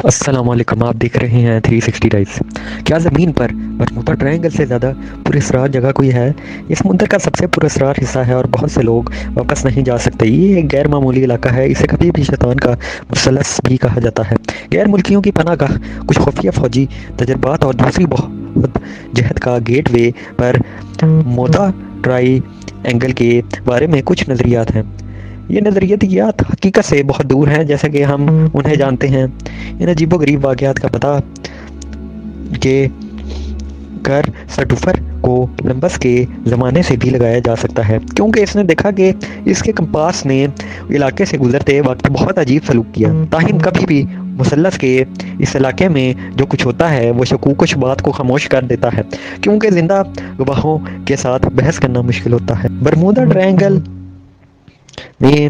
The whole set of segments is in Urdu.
السلام علیکم، آپ دیکھ رہے ہیں 360 ڈائز۔ کیا زمین پر برمودا ٹرائنگل سے زیادہ پراسرار جگہ کوئی ہے؟ اس سمندر کا سب سے پراسرار حصہ ہے اور بہت سے لوگ واپس نہیں جا سکتے۔ یہ ایک غیر معمولی علاقہ ہے، اسے کبھی بھی شیطان کا مثلث بھی کہا جاتا ہے۔ غیر ملکیوں کی پناہ گاہ، کچھ خفیہ فوجی تجربات اور دوسری بہت جہت کا گیٹ وے پر برمودا ٹرائی اینگل کے بارے میں کچھ نظریات ہیں۔ یہ نظریات حقیقت سے بہت دور ہیں جیسا کہ ہم انہیں جانتے ہیں۔ ان عجیب و غریب واقعات کا پتہ کہ کرسٹوفر کولمبس کے زمانے سے بھی لگایا جا سکتا ہے، کیونکہ اس نے دیکھا کہ اس کے کمپاس نے علاقے سے گزرتے وقت بہت عجیب سلوک کیا۔ تاہم کبھی بھی مثلث کے اس علاقے میں جو کچھ ہوتا ہے وہ شکوک و شبہات کو خاموش کر دیتا ہے، کیونکہ زندہ گواہوں کے ساتھ بحث کرنا مشکل ہوتا ہے۔ برمودا ٹرائینگل میں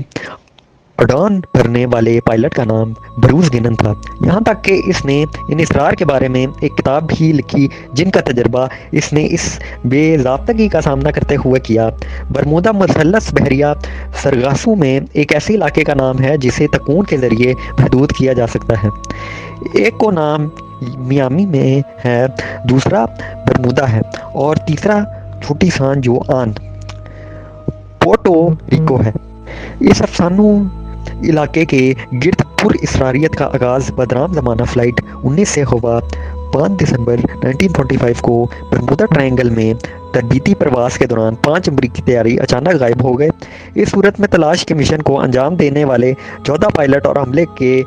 اڑان بھرنے والے پائلٹ کا نام بروس گنن تھا، یہاں تک کہ اس نے ان اسرار کے بارے میں ایک کتاب بھی لکھی جن کا تجربہ اس نے اس بے ضابطگی کا سامنا کرتے ہوئے کیا۔ برمودا مثلث بحریہ سرگاسو میں ایک ایسے علاقے کا نام ہے جسے تکون کے ذریعے محدود کیا جا سکتا ہے۔ ایک کو نام میامی میں ہے، دوسرا برمودا ہے اور تیسرا چھوٹی سان جوان پورٹو ریکو ہے۔ اس افسانوی علاقے کے گرد پر اسراریت کا آغاز بدنام زمانہ فلائٹ 19 سے ہوا۔ 5 دسمبر 1945 کو برمودا ٹرائینگل میں تربیتی پرواز کے دوران 5 امریکی طیارے اچانک غائب ہو گئے۔ اس صورت میں تلاش کے مشن کو انجام دینے والے 14 پائلٹ اور عملے کے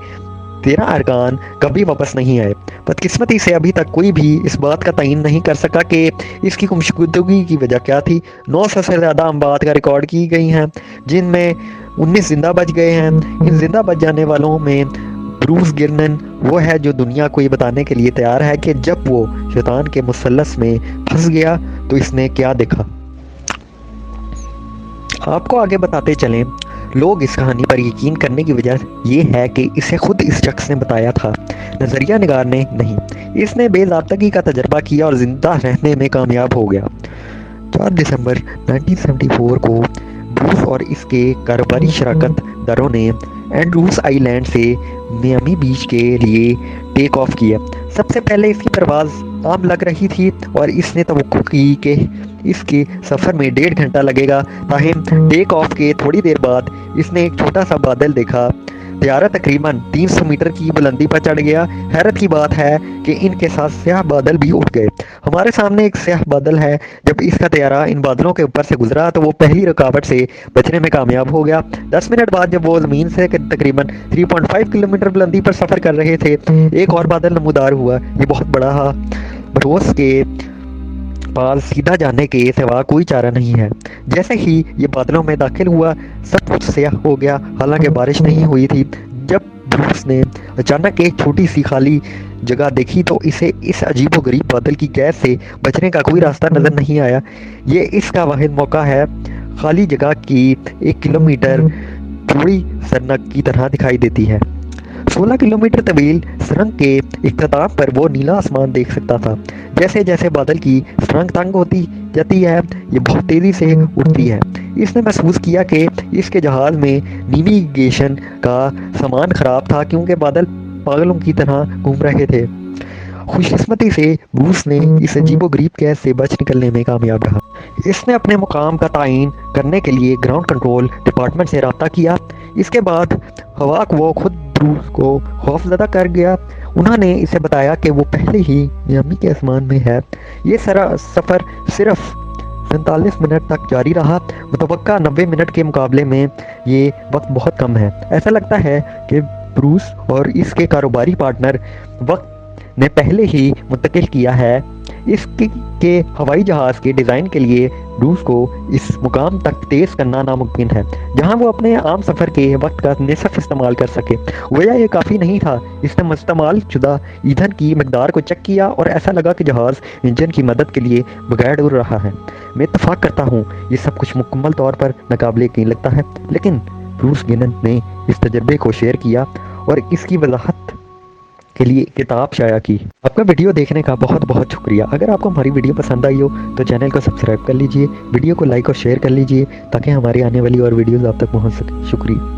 13 ارکان کبھی واپس نہیں آئے۔ بدقسمتی سے ابھی تک کوئی بھی اس بات کا تعین نہیں کر سکا کہ اس کی گمشدگی کی وجہ کیا تھی۔ 900 سے زیادہ اموات کا ریکارڈ کی گئی ہیں، جن میں 19 زندہ بچ گئے ہیں۔ ان زندہ بچ جانے والوں میں بروس گرنن وہ ہے جو دنیا کو یہ بتانے کے لیے تیار ہے کہ جب وہ شیطان کے مثلث میں پھنس گیا تو اس نے کیا دیکھا۔ آپ کو آگے بتاتے چلیں، لوگ اس کہانی پر یقین کرنے کی وجہ یہ ہے کہ اسے خود اس شخص نے بتایا تھا، نظریہ نگار نے نہیں۔ اس نے بے ضابطگی کا تجربہ کیا اور زندہ رہنے میں کامیاب ہو گیا۔ 4 دسمبر 1974 کو بروس اور اس کے کاروباری شراکت داروں نے اینڈروس آئی لینڈ سے میامی بیچ کے لیے ٹیک آف کیا۔ سب سے پہلے اس کی پرواز عام لگ رہی تھی اور اس نے توقع کی کہ اس کے سفر میں 1.5 گھنٹہ لگے گا، تاہم ٹیک آف کے تھوڑی دیر بعد اس نے ایک چھوٹا سا بادل دیکھا۔ طیارہ تقریباً 300 میٹر کی بلندی پر چڑھ گیا۔ حیرت کی بات ہے کہ ان کے ساتھ سیاہ بادل بھی اٹھ گئے۔ ہمارے سامنے ایک سیاہ بادل ہے، جب اس کا طیارہ ان بادلوں کے اوپر سے گزرا تو وہ پہلی رکاوٹ سے بچنے میں کامیاب ہو گیا۔ 10 منٹ بعد جب وہ زمین سے تقریباً 3.5 کلومیٹر بلندی پر سفر کر رہے تھے، ایک اور بادل نمودار ہوا۔ یہ بہت بڑا تھا، بروس کے پاس سیدھا جانے کے سوا کوئی چارہ نہیں ہے۔ جیسے ہی یہ بادلوں میں داخل ہوا، سب کچھ سیاہ ہو گیا، حالانکہ بارش نہیں ہوئی تھی۔ جب بروس نے اچانک ایک چھوٹی سی خالی جگہ دیکھی تو اسے اس عجیب و غریب بادل کی قید سے بچنے کا کوئی راستہ نظر نہیں آیا۔ یہ اس کا واحد موقع ہے۔ خالی جگہ کی 1 کلومیٹر چوڑی سرنگ کی طرح دکھائی دیتی ہے۔ 16 کلومیٹر طویل سرنگ کے اختتام پر وہ نیلا آسمان دیکھ سکتا تھا۔ جیسے جیسے بادل کی سرنگ تنگ ہوتی جاتی ہے، یہ بہت تیزی سے اڑتی ہے۔ اس نے محسوس کیا کہ اس کے جہاز میں نیویگیشن کا سامان خراب تھا، کیونکہ بادل پاگلوں کی طرح گھوم رہے تھے۔ خوش قسمتی سے بروس نے اس عجیب و غریب قید سے بچ نکلنے میں کامیاب رہا۔ اس نے اپنے مقام کا تعین کرنے کے لیے گراؤنڈ کنٹرول ڈپارٹمنٹ سے رابطہ کیا۔ اس کے بعد ہوا وہ خود بروس کو خوف زدہ کر گیا۔ انہوں نے اسے بتایا کہ وہ پہلے ہی میامی کے آسمان میں ہے۔ یہ سفر صرف 47 منٹ تک جاری رہا۔ متوقع 90 منٹ کے مقابلے میں یہ وقت بہت کم ہے۔ ایسا لگتا ہے کہ بروس اور اس کے کاروباری پارٹنر وقت نے پہلے ہی منتقل کیا ہے۔ اس کے ہوائی جہاز کے ڈیزائن کے لیے بروس کو اس مقام تک تیز کرنا ناممکن ہے جہاں وہ اپنے عام سفر کے وقت کا نصف استعمال کر سکے۔ گویا یہ کافی نہیں تھا۔ اس نے استعمال شدہ ایندھن کی مقدار کو چیک کیا اور ایسا لگا کہ جہاز انجن کی مدد کے لیے بغیر اڑ رہا ہے۔ میں اتفاق کرتا ہوں یہ سب کچھ مکمل طور پر ناقابل یقین لگتا ہے، لیکن بروس گنن نے اس تجربے کو شیئر کیا اور اس کی وضاحت کے لیے کتاب شائع کی۔ آپ کا ویڈیو دیکھنے کا بہت بہت شکریہ۔ اگر آپ کو ہماری ویڈیو پسند آئی ہو تو چینل کو سبسکرائب کر لیجئے، ویڈیو کو لائک اور شیئر کر لیجئے تاکہ ہماری آنے والی اور ویڈیوز آپ تک پہنچ سکے۔ شکریہ۔